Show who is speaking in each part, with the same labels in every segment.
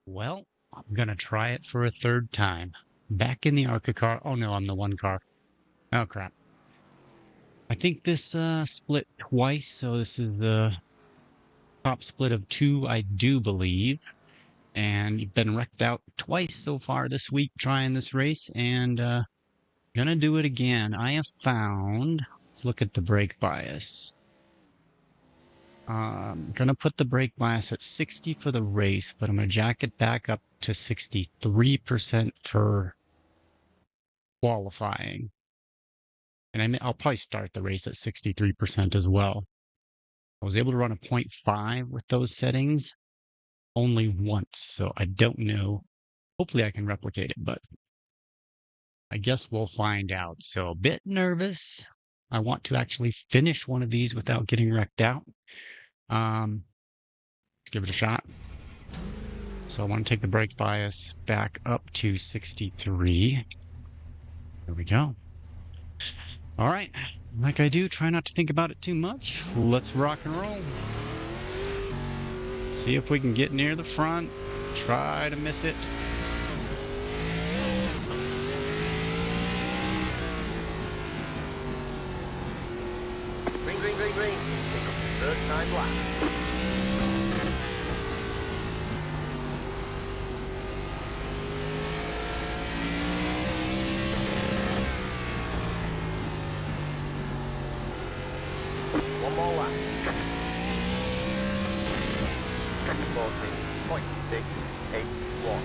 Speaker 1: Well, I'm gonna try it for a third time. Back in the ARCA car. Oh no, I'm the one car. Oh crap. I think this split twice, so this is the top split of two, I do believe. And you've been wrecked out twice so far this week trying this race, and gonna do it again. I have found, let's look at the brake bias. Gonna put the brake bias at 60 for the race, but I'm gonna jack it back up to 63% for qualifying. And I'll probably start the race at 63% as well. I was able to run a 0.5 with those settings only once, so I don't know. Hopefully I can replicate it, but I guess we'll find out. So a bit nervous. I want to actually finish one of these without getting wrecked out. Let's give it a shot. So I want to take the brake bias back up to 63. There we go. All right, like I do, try not to think about it too much. Let's rock and roll. See if we can get near the front. Try to miss it.
Speaker 2: Green, green, green, green. Pick up the third time lap. One more lap. 14.681.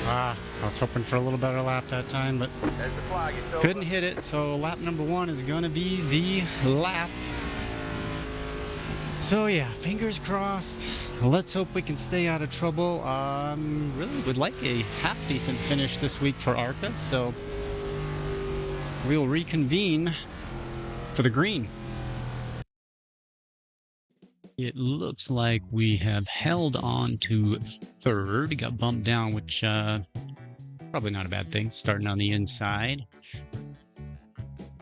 Speaker 1: I was hoping for a little better lap that time, but
Speaker 2: There's the flag. It's over.
Speaker 1: couldn't hit it. So lap number 1 is going to be the lap. So yeah, fingers crossed. Let's hope we can stay out of trouble. Really would like a half decent finish this week for ARCA, so we'll reconvene for the green. It looks like we have held on to third, got bumped down, which probably not a bad thing, starting on the inside.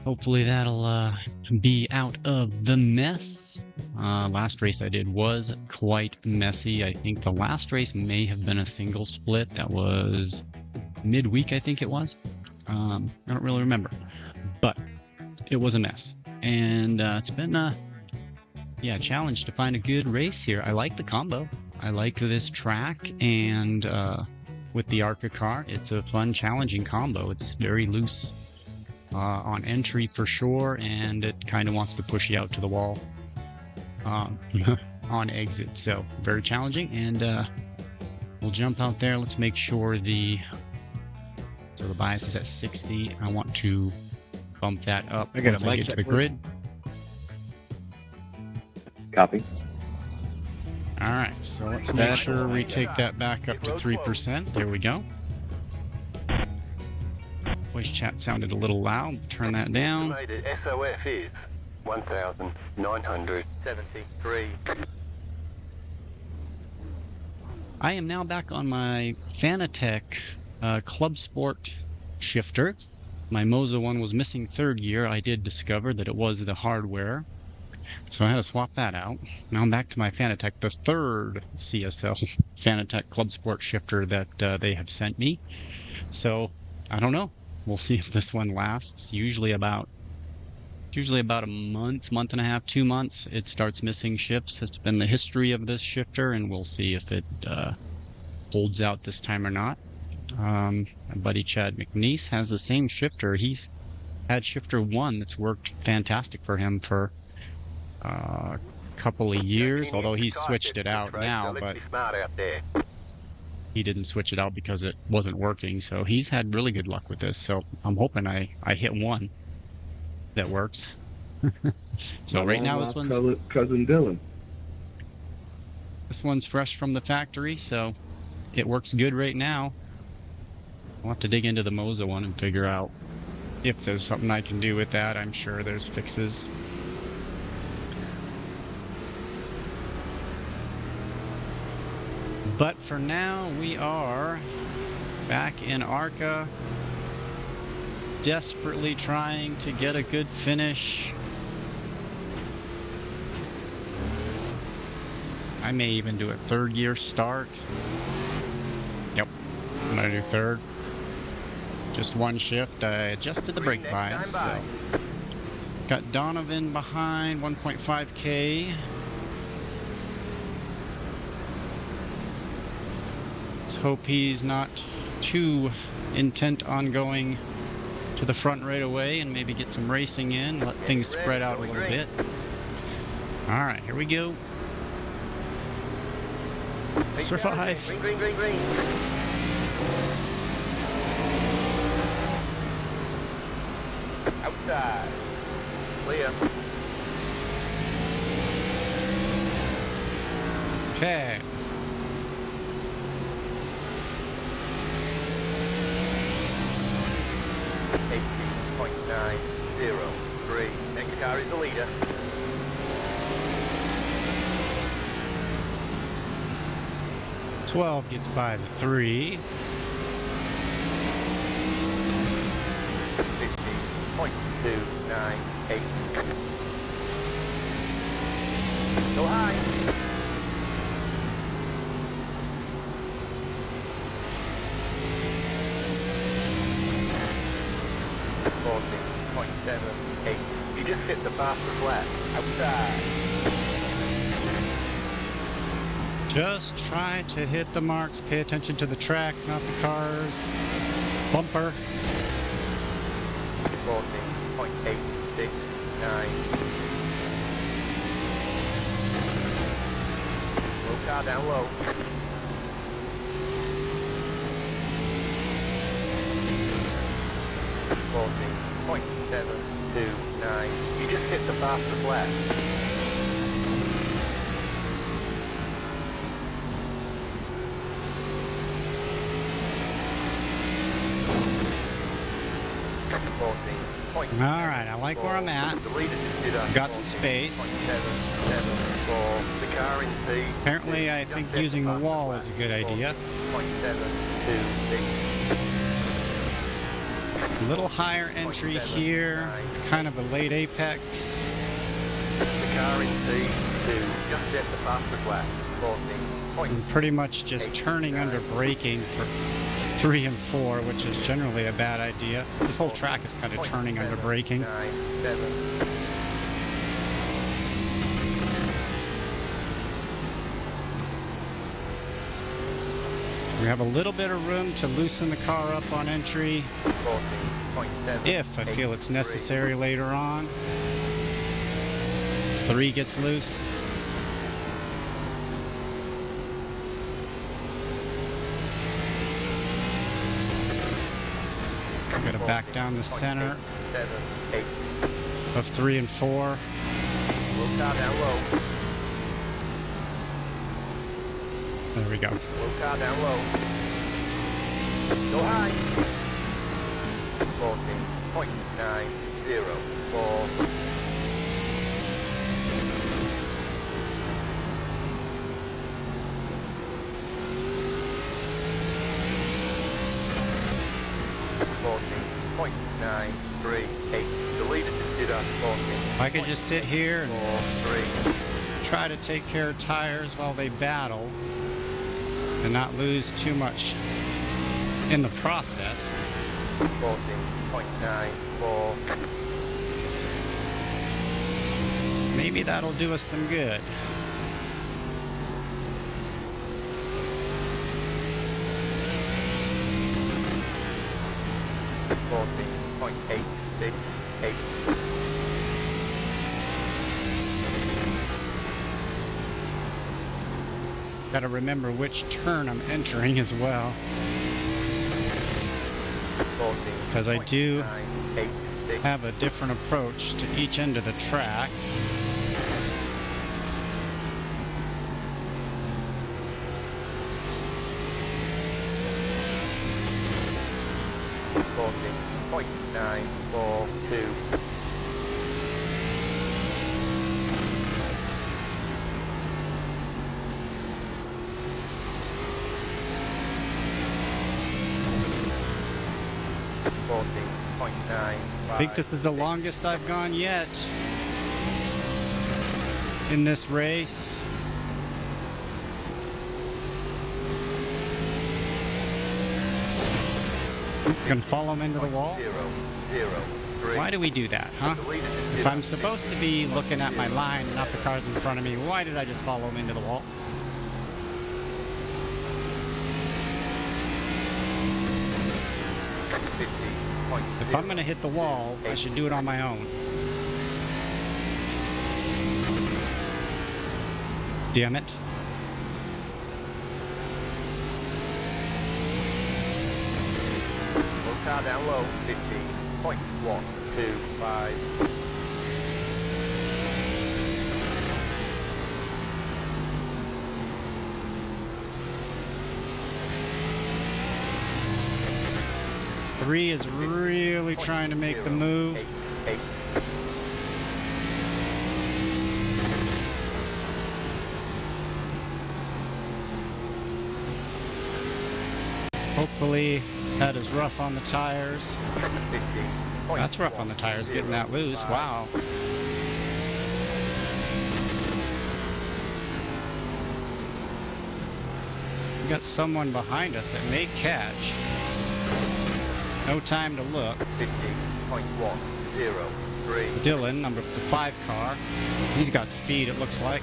Speaker 1: Hopefully that'll be out of the mess. Last race I did was quite messy. I think the last race may have been a single split. That was midweek, I think it was. I don't really remember, but it was a mess. And it's been a challenge to find a good race here. I like the combo. I like this track, and with the ARCA car, it's a fun, challenging combo. It's very loose on entry for sure, and it kind of wants to push you out to the wall on exit. So very challenging, and we'll jump out there. Let's make sure the bias is at 60. I want to bump that up once I get to the grid.
Speaker 3: Copy.
Speaker 1: All right, so let's make sure we take that back up to 3%. There we go. Voice chat sounded a little loud. Turn that down.
Speaker 2: Estimated SOF is 1,973.
Speaker 1: I am now back on my Fanatec Club Sport shifter. My Moza one was missing third gear. I did discover that it was the hardware, so I had to swap that out. Now I'm back to my Fanatec, the third CSL Fanatec Club Sport shifter that they have sent me. So I don't know. We'll see if this one lasts. Usually about a month and a half, 2 months, it starts missing shifts. It's been the history of this shifter, and we'll see if it holds out this time or not. My buddy Chad McNeese has the same shifter. He's had shifter 1 that's worked fantastic for him for a couple of years, although he's switched it out now, but he didn't switch it out because it wasn't working. So he's had really good luck with this. So I'm hoping I hit one that works. So right now this one's
Speaker 3: cousin Dylan.
Speaker 1: This one's fresh from the factory, so it works good right now. I'll have to dig into the Moza one and figure out if there's something I can do with that. I'm sure there's fixes. But for now, we are back in ARCA. desperately trying to get a good finish. I may even do a third gear start. Yep, I'm gonna do third. Just one shift. I adjusted the
Speaker 2: Green
Speaker 1: brake
Speaker 2: next
Speaker 1: bias.
Speaker 2: time
Speaker 1: So. Got Donovan behind, 1.5K. Let's hope he's not too intent on going to the front right away and maybe get some racing in, let things spread out a little bit. All right, here we go. Survive.
Speaker 2: Green, green, green, green. Outside. Clear.
Speaker 1: Okay.
Speaker 2: .903. Next car is the leader.
Speaker 1: .12 gets by the 3.
Speaker 2: 50.298. Go high. .78. You just hit the fastest lap. Outside.
Speaker 1: Just try to hit the marks. Pay attention to the track, not the cars. Bumper.
Speaker 2: 14.869. Low car down low. .729. You just hit the fastest lap.
Speaker 1: All right, I like where I'm at. Got some space. Apparently, I think using the wall is a good idea. A little higher entry here, kind of a late apex.
Speaker 2: The car in C2 just hit the fastest lap.
Speaker 1: And pretty much just turning under braking for 3 and 4, which is generally a bad idea. This whole track is kind of turning under braking. We have a little bit of room to loosen the car up on entry if I feel it's necessary later on. 3 gets loose. Gotta back down the center of 3 and 4. There we go.
Speaker 2: Low car down low. Go high. 14.904. The leader just did us 14.
Speaker 1: If I could just sit here and
Speaker 2: 4-3.
Speaker 1: try to take care of tires while they battle and not lose too much in the process.
Speaker 2: 14.94.
Speaker 1: Maybe that'll do us some good. Gotta remember which turn I'm entering as well, because I do have a different approach to each end of the track.
Speaker 2: .942. 14.9.
Speaker 1: I think this is the longest I've gone yet in this race. Gonna follow him into the wall?
Speaker 2: 0, 0, 3.
Speaker 1: Why do we do that, huh? If I'm supposed to be looking at my line, not the cars in front of me, why did I just follow him into the wall? If I'm gonna hit the wall, I should do it on my own. Damn it.
Speaker 2: Car down low, 15.125.
Speaker 1: Three is really trying to make the move.
Speaker 2: 8.
Speaker 1: Hopefully that is rough on the tires. That's rough on the tires, getting that loose. Wow. We got someone behind us that may catch. No time to look.
Speaker 2: 15.103.
Speaker 1: Dylan, number 5 car. He's got speed, it looks like.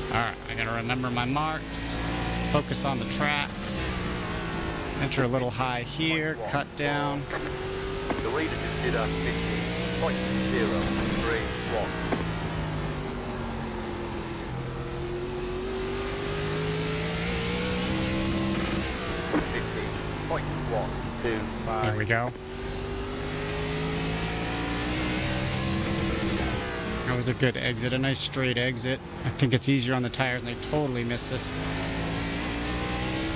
Speaker 1: Alright, I gotta remember my marks. Focus on the track. Enter a little high here, cut down.
Speaker 2: The leader just did a 15.031.
Speaker 1: There we go. That was a good exit, a nice straight exit. I think it's easier on the tires, and they totally missed this.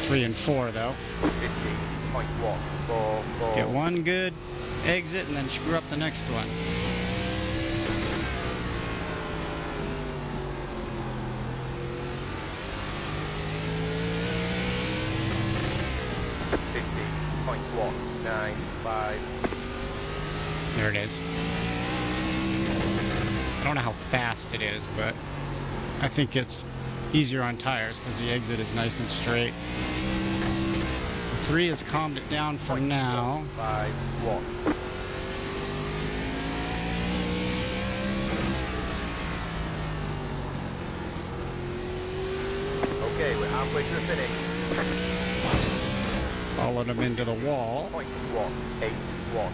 Speaker 1: 3 and 4 though.
Speaker 2: 15.144.
Speaker 1: Get one good exit and then screw up the next one. There it is. I don't know how fast it is, but I think it's easier on tires because the exit is nice and straight. 3 has calmed it down for now.
Speaker 2: 5-1. Okay, we're halfway to the finish.
Speaker 1: Followed him into the wall.
Speaker 2: 0.181.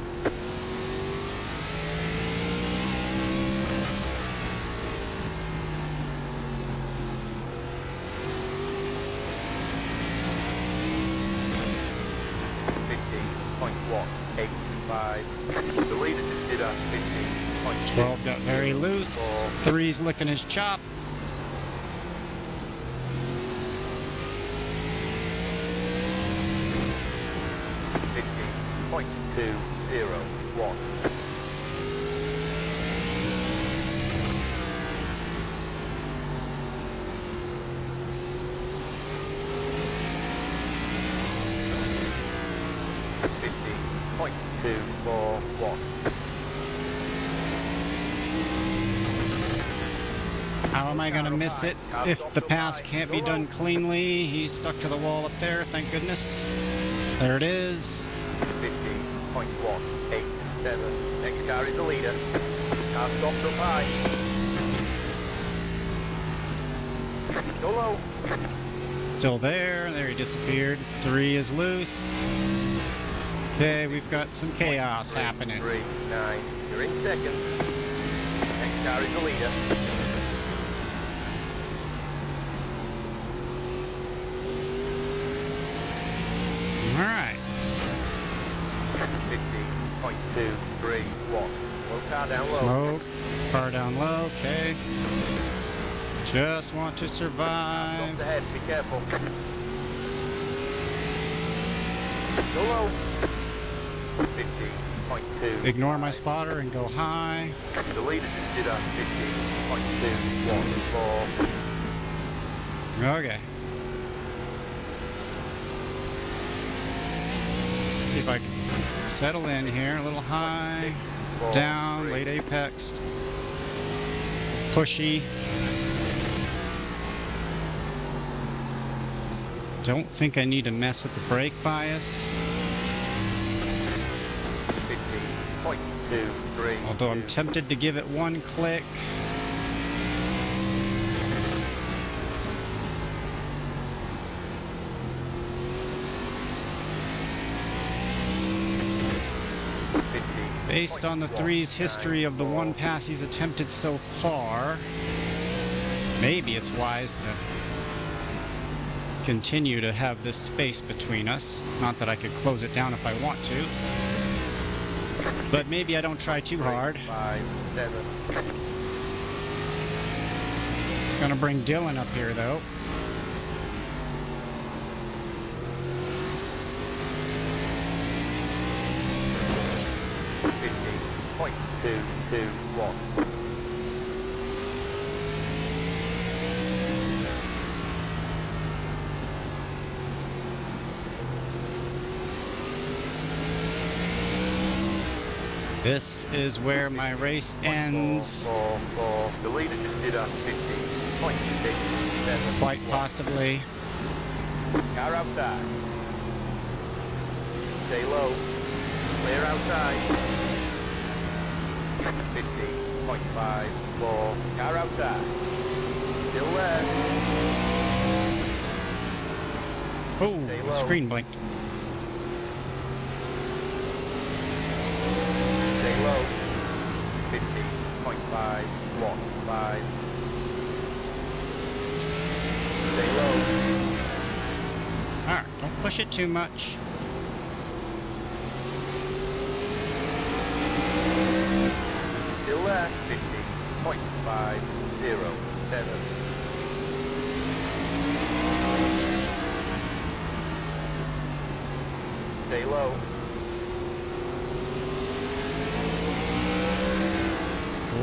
Speaker 2: The leader just did a 15.2.
Speaker 1: 12 got very loose. 3's licking his chops.
Speaker 2: .201.
Speaker 1: How am I going to miss it if the pass can't be done cleanly? He's stuck to the wall up there, thank goodness. There it is.
Speaker 2: 15.187. Next car is the leader. Car stops up high. Go low.
Speaker 1: Still there. There he disappeared. 3 is loose. Okay, we've got some chaos happening.
Speaker 2: 3, 9. You're in second. Next car is the leader.
Speaker 1: All right.
Speaker 2: 15.231. Slow car down low.
Speaker 1: Smoke. Car down low. Okay. Just want to survive.
Speaker 2: Stop ahead. Be careful. Go low. 15.2.
Speaker 1: Ignore my spotter and go high.
Speaker 2: The leader just did a 15.214.
Speaker 1: Okay. see if I can settle in here. A little high, down, late apex, pushy. Don't think I need to mess with the brake bias.
Speaker 2: 15.23.
Speaker 1: Although I'm tempted to give it one click. Based on the 3's history of the one pass he's attempted so far, maybe it's wise to continue to have this space between us. Not that I could close it down if I want to, but maybe I don't try too hard.
Speaker 2: 5, 7.
Speaker 1: It's gonna bring Dylan up here though.
Speaker 2: Point 2, 2, 1.
Speaker 1: This is where my race ends.
Speaker 2: 4, 4. The leader just did a 15.67.
Speaker 1: Quite possibly.
Speaker 2: Car outside. Stay low. Clear outside. 15.54. Car outside. Still there.
Speaker 1: Oh,
Speaker 2: Stay
Speaker 1: the
Speaker 2: low.
Speaker 1: screen blinked.
Speaker 2: Stay low. 15.515. Stay low.
Speaker 1: Alright, don't push it too much.
Speaker 2: Still there. 15.507. Stay low.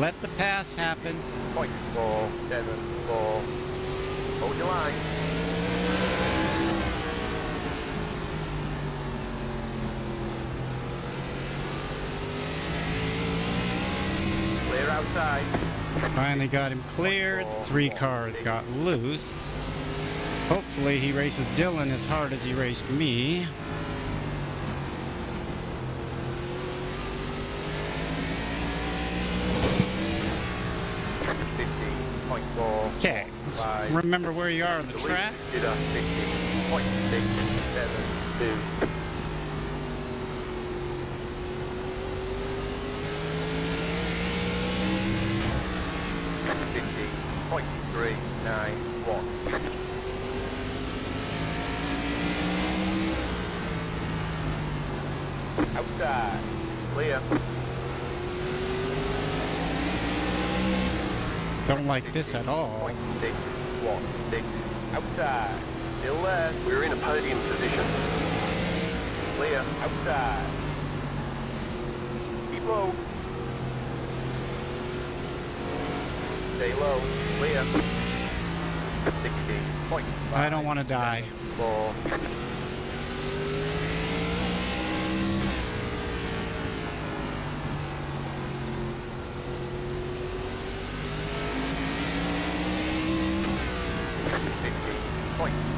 Speaker 1: Let the pass happen.
Speaker 2: 0.474. Hold your line. Clear outside.
Speaker 1: Finally got him cleared. 3 cars got loose. Hopefully he races Dylan as hard as he raced me. Okay, let's remember where you are on the track.
Speaker 2: Did a 15.672. .391. Outside. Clear.
Speaker 1: Don't like this at all.
Speaker 2: 0.616. Outside. Still there. We're in a podium position. Clear. Outside. Keep low. Stay low. Clear. 60.5.
Speaker 1: I don't want to die.
Speaker 2: 4.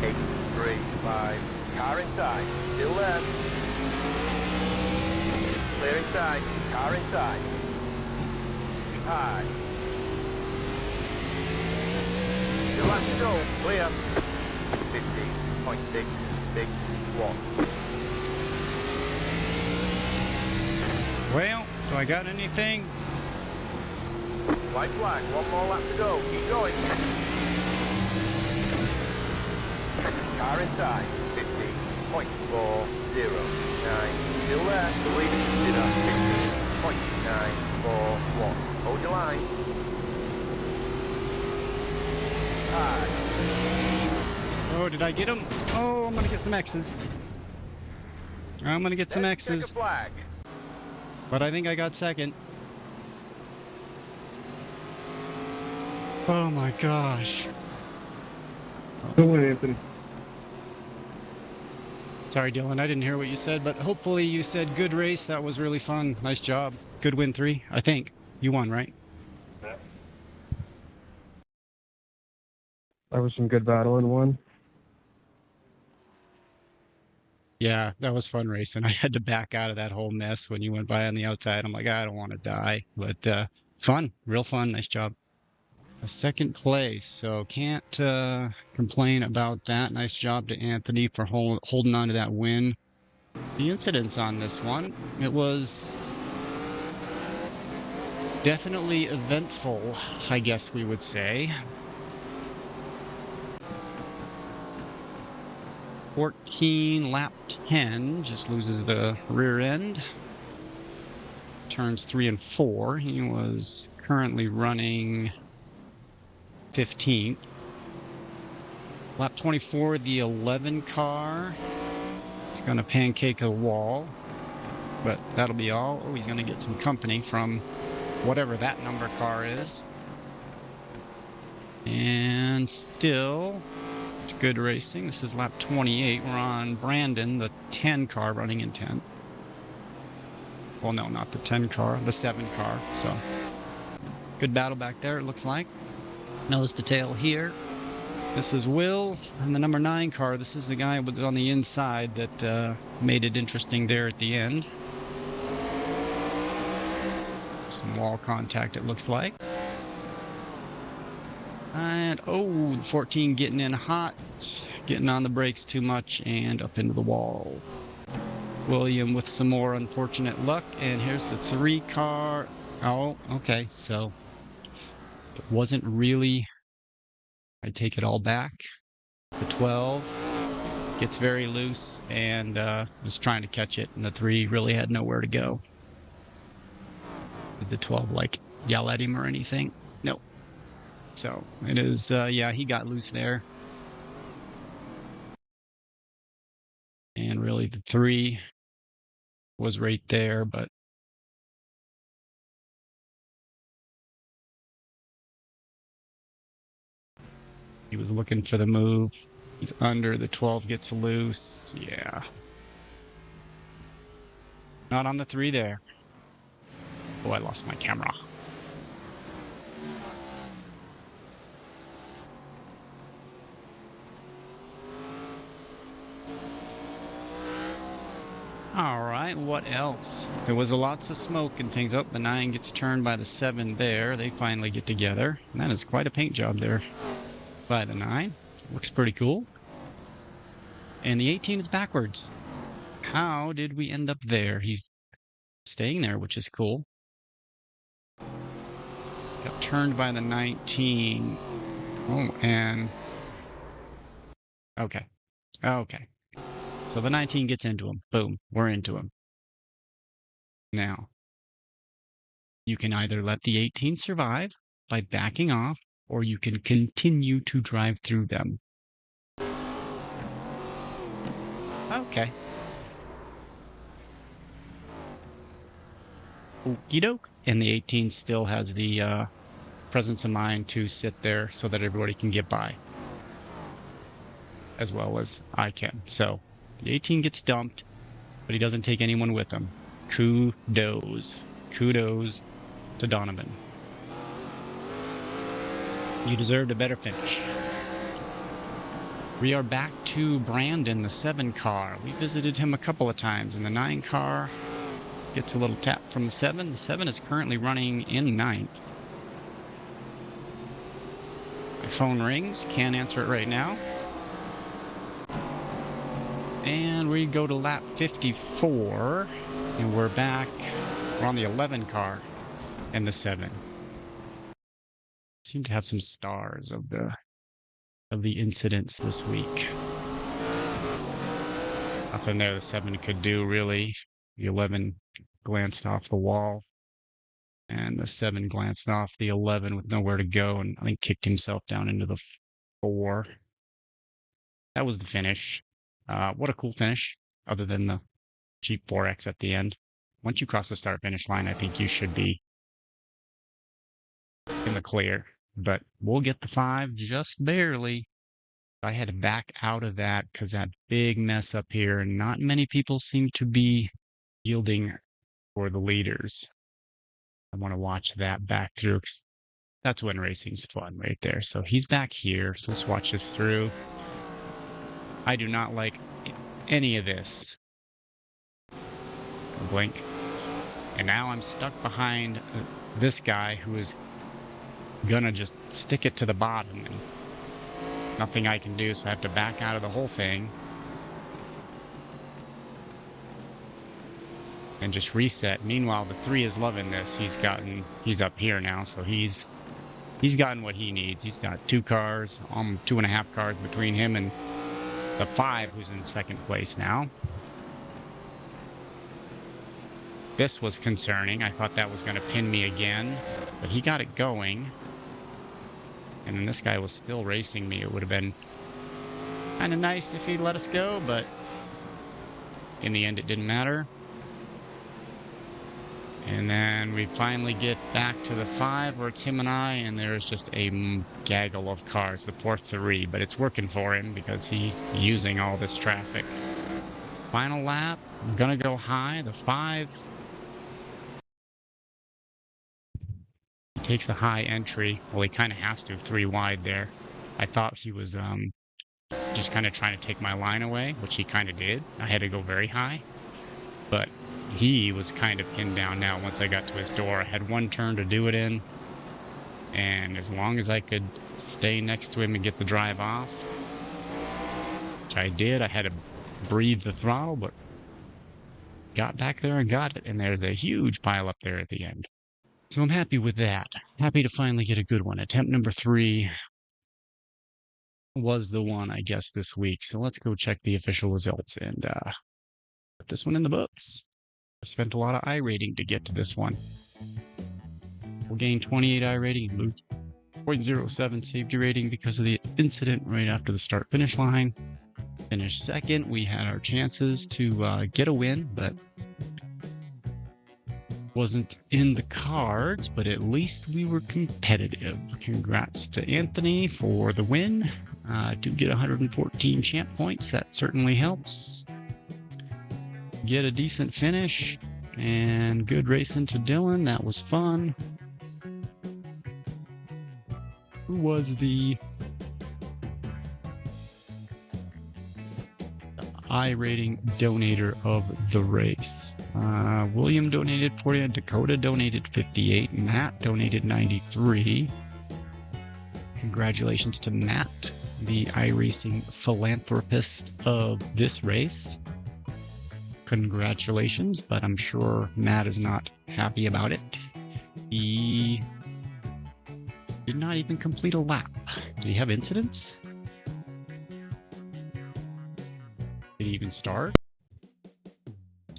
Speaker 2: .835. Car inside. Still there. Clear inside. Car inside. Keep high. Still left to go. Clear. 15.661.
Speaker 1: Well, do I got anything?
Speaker 2: White flag. One more lap to go. Keep going. Car inside. 15.409. Still there. The leader did a 15.941. Hold your line. High.
Speaker 1: Oh, did I get him? Oh, I'm gonna get some X's. I'm gonna get some
Speaker 2: Let's check a
Speaker 1: X's.
Speaker 2: flag.
Speaker 1: But I think I got second. Oh my gosh.
Speaker 3: Go on, Anthony.
Speaker 1: Sorry, Dylan, I didn't hear what you said, but hopefully you said good race. That was really fun. Nice job. Good win 3, I think. You won, right?
Speaker 4: That was some good battle in one.
Speaker 1: Yeah, that was fun racing. I had to back out of that whole mess when you went by on the outside. I'm like, I don't want to die, but fun, real fun. Nice job. A second place, so can't complain about that. Nice job to Anthony for holding on to that win. The incidents on this one, it was definitely eventful, I guess we would say. 14, lap 10, just loses the rear end. Turns 3 and 4. He was currently running 15th. Lap 24, the 11 car. He's going to pancake a wall, but that'll be all. Oh, he's going to get some company from whatever that number car is. And still, it's good racing. This is lap 28. We're on Brandon, the 10 car, running in 10th. Well, no, not the 10 car, the 7 car. So, good battle back there, it looks like. Nose to tail here. This is Will, and the number 9 car. This is the guy who was on the inside that made it interesting there at the end. Some wall contact, it looks like. And, oh, 14 getting in hot, getting on the brakes too much, and up into the wall. William with some more unfortunate luck, and here's the 3 car. Oh, okay, so it wasn't really, I take it all back. The 12 gets very loose and was trying to catch it, and the 3 really had nowhere to go. Did the 12 like yell at him or anything? No. So it is, yeah, he got loose there. And really the 3 was right there, but he was looking for the move. He's under, the 12 gets loose. Yeah. Not on the 3 there. Oh, I lost my camera. All right, what else? There was lots of smoke and things. Oh, the 9 gets turned by the 7 there. They finally get together. And that is quite a paint job there by the 9. Looks pretty cool. And the 18 is backwards. How did we end up there? He's staying there, which is cool. Got turned by the 19. Oh, and... Okay. Okay. So the 19 gets into him. Boom. We're into him. Now, you can either let the 18 survive by backing off, or you can continue to drive through them. Okay. Okie doke. And the 18 still has the presence of mind to sit there so that everybody can get by, as well as I can. So the 18 gets dumped, but he doesn't take anyone with him. Kudos. Kudos to Donovan. You deserved a better finish. We are back to Brandon, the 7 car. We visited him a couple of times, and the 9 car gets a little tap from the 7. The 7 is currently running in 9th. My phone rings. Can't answer it right now. And we go to lap 54, and we're back. We're on the 11 car and the 7. Seem to have some stars of the incidents this week. Nothing there the 7 could do, really. The 11 glanced off the wall, and the 7 glanced off the 11 with nowhere to go, and I think kicked himself down into the 4. That was the finish. What a cool finish, other than the cheap 4X at the end. Once you cross the start-finish line, I think you should be in the clear. But we'll get the 5 just barely. I had to back out of that because that big mess up here, and not many people seem to be yielding for the leaders. I want to watch that back through, 'cause that's when racing's fun right there. So he's back here, so let's watch this through. I do not like any of this. Blink. And now I'm stuck behind this guy who is gonna just stick it to the bottom, and nothing I can do, so I have to back out of the whole thing and just reset. Meanwhile, the 3 is loving this. He's up here now, so he's gotten what he needs. He's got 2 cars, 2.5 cars between him and the 5 who's in second place now. This was concerning. I thought that was going to pin me again, but he got it going. And then this guy was still racing me. It would have been kind of nice if he'd let us go, but in the end it didn't matter. And then we finally get back to the 5 where it's him and I, and there's just a gaggle of cars, the poor 3, but it's working for him because he's using all this traffic. Final lap, I'm gonna go high, the 5. He takes a high entry. Well, he kind of has to, 3 wide there. I thought he was just kind of trying to take my line away, which he kind of did. I had to go very high, but he was kind of pinned down now once I got to his door. I had 1 turn to do it in, and as long as I could stay next to him and get the drive off, which I did, I had to breathe the throttle, but got back there and got it, and there's a huge pile up there at the end. So I'm happy with that. Happy to finally get a good one. Attempt number 3 was the one, I guess, this week. So let's go check the official results and put this one in the books. I spent a lot of iRating to get to this one. We'll gain 28 iRating and lose 0.07 safety rating because of the incident right after the start-finish line. Finished second. We had our chances to get a win, but wasn't in the cards, but at least we were competitive. Congrats to Anthony for the win. Do get 114 champ points. That certainly helps. Get a decent finish, and good racing to Dylan. That was fun. Who was the iRating donator of the race? William donated 40, Dakota donated 58, Matt donated 93. Congratulations to Matt, the iRacing philanthropist of this race. Congratulations, but I'm sure Matt is not happy about it. He did not even complete a lap. Did he have incidents? Did he even start?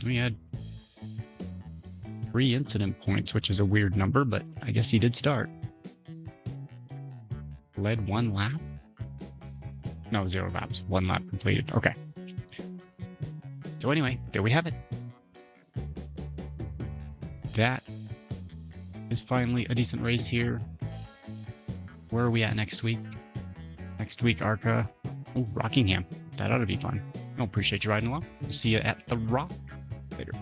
Speaker 1: We had 3 incident points, which is a weird number, but I guess he did start. Led 1 lap? No, 0 laps. 1 lap completed. Okay. So anyway, there we have it. That is finally a decent race here. Where are we at next week? Next week, ARCA. Oh, Rockingham. That ought to be fun. I appreciate you riding along. We'll see you at the Rock later.